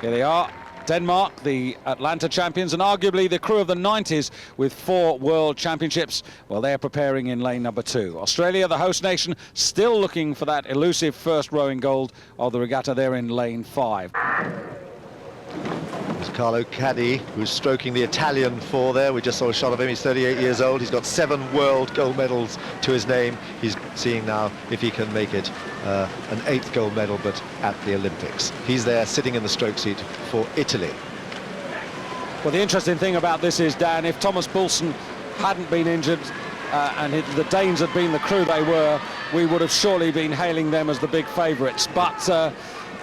Here they are, Denmark, the Atlanta champions, and arguably the crew of the 90s with 4 world championships. Well, they're preparing in lane number 2. Australia, the host nation, still looking for that elusive first rowing gold of the regatta. They're in lane 5. There's Carlo Caddi, who's stroking the Italian 4 there. We just saw a shot of him. He's 38 years old. He's got 7 world gold medals to his name. He's seeing now if he can make it an 8th gold medal, but at the Olympics. He's there sitting in the stroke seat for Italy. Well, the interesting thing about this is, Dan, if Thomas Poulsen hadn't been injured and the Danes had been the crew they were, we would have surely been hailing them as the big favourites. But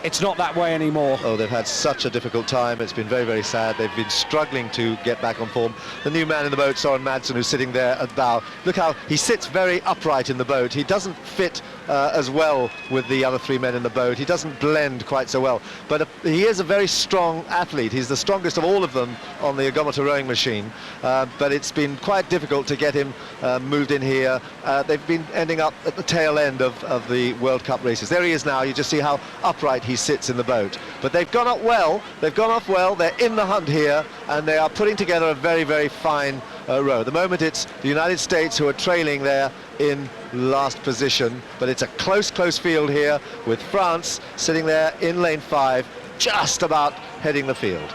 it's not that way anymore. Oh, they've had such a difficult time. It's been very, very sad. They've been struggling to get back on form. The new man in the boat, Søren Madsen, who's sitting there at bow. Look how he sits very upright in the boat. He doesn't fit as well with the other 3 men in the boat. He doesn't blend quite so well. But he is a very strong athlete. He's the strongest of all of them on the ergometer rowing machine. But it's been quite difficult to get him moved in here. They've been ending up at the tail end of the World Cup races. There he is now. You just see how upright he sits in the boat. But they've gone up well. They've gone off well. They're in the hunt here, and they are putting together a very, very fine row. At the moment, it's the United States who are trailing there in last position, but it's a close field here with France sitting there in lane 5, just about heading the field.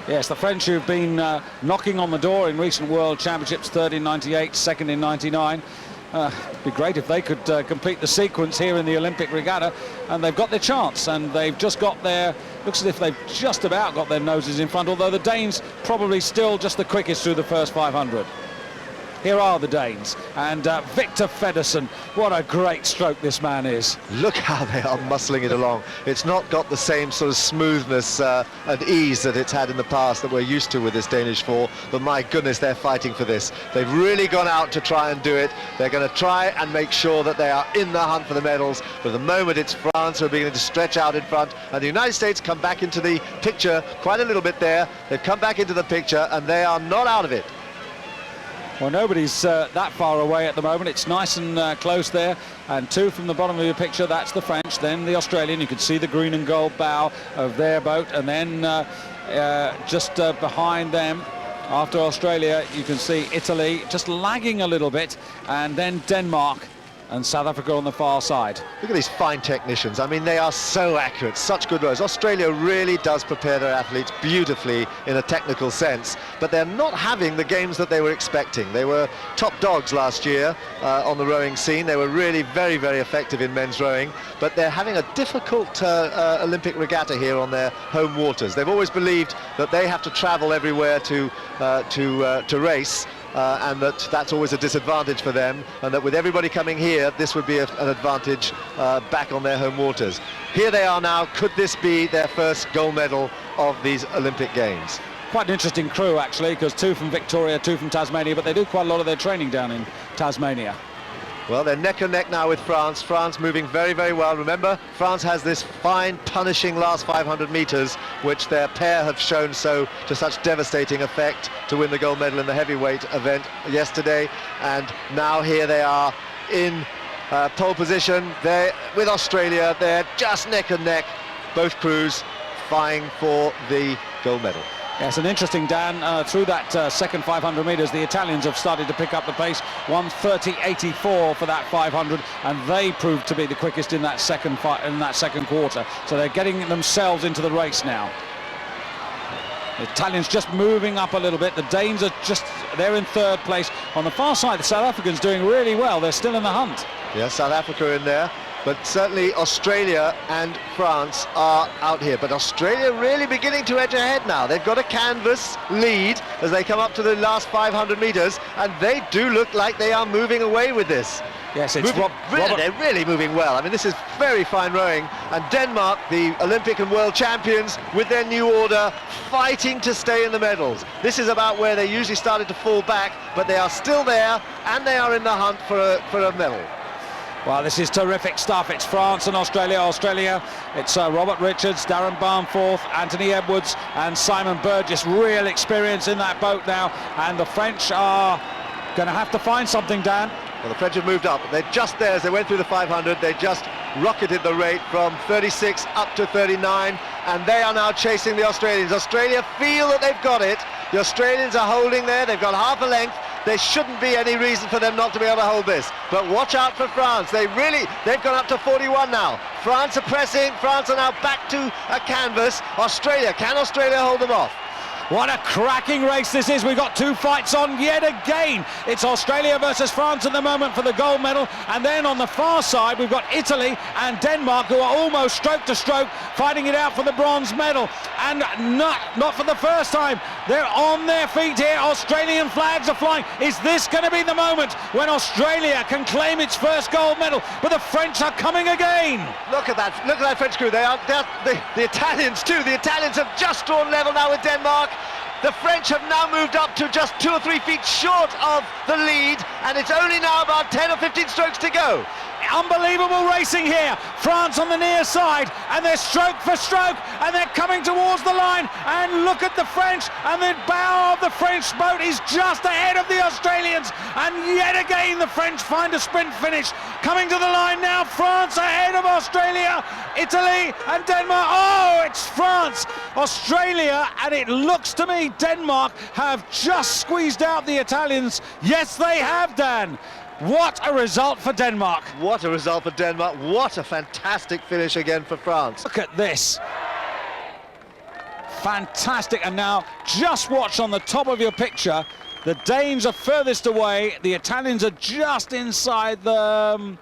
Yes, the French who've been knocking on the door in recent World Championships, 3rd in 98, 2nd in 99. It'd be great if they could complete the sequence here in the Olympic regatta, and they've got their chance, and they've just got their, looks as if they've just about got their noses in front, although the Danes probably still just the quickest through the first 500. Here are the Danes, and Victor Feddersen. What a great stroke this man is. Look how they are muscling it along. It's not got the same sort of smoothness and ease that it's had in the past that we're used to with this Danish 4, but my goodness, they're fighting for this. They've really gone out to try and do it. They're going to try and make sure that they are in the hunt for the medals, but at the moment it's France who are beginning to stretch out in front, and the United States come back into the picture quite a little bit there. They've come back into the picture, and they are not out of it. Well, nobody's that far away at the moment. It's nice and close there, and 2 from the bottom of your picture. That's the French, then the Australian. You can see the green and gold bow of their boat, and then just behind them, after Australia, you can see Italy just lagging a little bit, and then Denmark and South Africa on the far side. Look at these fine technicians. I mean, they are so accurate, such good rowers. Australia really does prepare their athletes beautifully in a technical sense, but they're not having the games that they were expecting. They were top dogs last year on the rowing scene. They were really very, very effective in men's rowing, but they're having a difficult Olympic regatta here on their home waters. They've always believed that they have to travel everywhere to race, and that's always a disadvantage for them, and that with everybody coming here, this would be an advantage back on their home waters. Here they are now. Could this be their first gold medal of these Olympic Games? Quite an interesting crew, actually, because 2 from Victoria, 2 from Tasmania, but they do quite a lot of their training down in Tasmania. Well, they're neck and neck now with France. France moving very, very well. Remember, France has this fine, punishing last 500 metres, which their pair have shown to such devastating effect to win the gold medal in the heavyweight event yesterday. And now here they are in pole position. They're with Australia. They're just neck and neck, both crews vying for the gold medal. Yes, and interesting, Dan, through that second 500 metres, the Italians have started to pick up the pace. 1:30.84 for that 500, and they proved to be the quickest in that second quarter. So they're getting themselves into the race now. The Italians just moving up a little bit. The Danes are they're in 3rd place. On the far side, the South Africans doing really well. They're still in the hunt. Yeah, South Africa in there. But certainly Australia and France are out here. But Australia really beginning to edge ahead now. They've got a canvas lead as they come up to the last 500 metres, and they do look like they are moving away with this. Yes, it's they're really moving well. I mean, this is very fine rowing. And Denmark, the Olympic and world champions, with their new order, fighting to stay in the medals. This is about where they usually started to fall back, but they are still there, and they are in the hunt for a medal. Well, this is terrific stuff. It's France and Australia. Australia, it's Robert Richards, Darren Barnforth, Anthony Edwards and Simon Burgess. Real experience in that boat now. And the French are going to have to find something, Dan. Well, the French have moved up. They're just there as they went through the 500. They just rocketed the rate from 36 up to 39, and they are now chasing the Australians. Australia feel that they've got it. The Australians are holding there. They've got half a length. There shouldn't be any reason for them not to be able to hold this. But watch out for France. They've gone up to 41 now. France are pressing. France are now back to a canvas. Can Australia hold them off? What a cracking race this is. We've got two fights on yet again. It's Australia versus France at the moment for the gold medal. And then on the far side, we've got Italy and Denmark, who are almost stroke to stroke, fighting it out for the bronze medal. And not for the first time. They're on their feet here. Australian flags are flying. Is this going to be the moment when Australia can claim its first gold medal? But the French are coming again. Look at that French crew. The Italians too. The Italians have just drawn level now with Denmark. The French have now moved up to just 2 or 3 feet short of the lead, and it's only now about 10 or 15 strokes to go. Unbelievable racing here. France on the near side, and they're stroke for stroke, and they're coming towards the line. And look at the French, and the bow of the French boat is just ahead of the Australians. And yet again, the French find a sprint finish. Coming to the line now, France ahead of Australia, Italy and Denmark. Oh, it's France, Australia, and it looks to me Denmark have just squeezed out the Italians. Yes, they have, Dan. What a result for Denmark. What a result for Denmark. What a fantastic finish again for France. Look at this. Fantastic. And now just watch on the top of your picture. The Danes are furthest away. The Italians are just inside them.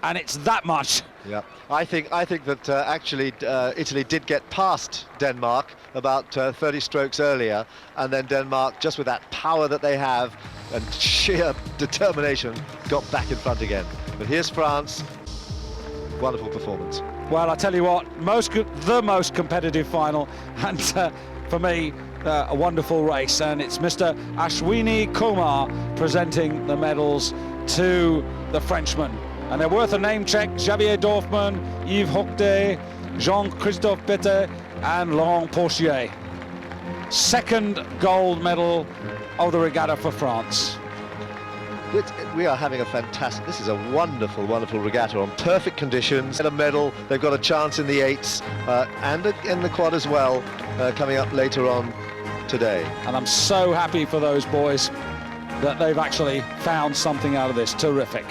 And it's that much. Yeah, I think that actually Italy did get past Denmark about 30 strokes earlier, and then Denmark, just with that power that they have and sheer determination, got back in front again. But here's France. Wonderful performance. Well, I tell you what, the most competitive final, and for me, a wonderful race. And it's Mr. Ashwini Kumar presenting the medals to the Frenchmen. And they're worth a name check. Xavier Dorfman, Yves Hocquet, Jean-Christophe and Laurent Porchier. Second gold medal of the regatta for France. We are having a fantastic, this is a wonderful, wonderful regatta on perfect conditions. A medal, they've got a chance in the eights and in the quad as well, coming up later on today. And I'm so happy for those boys that they've actually found something out of this. Terrific.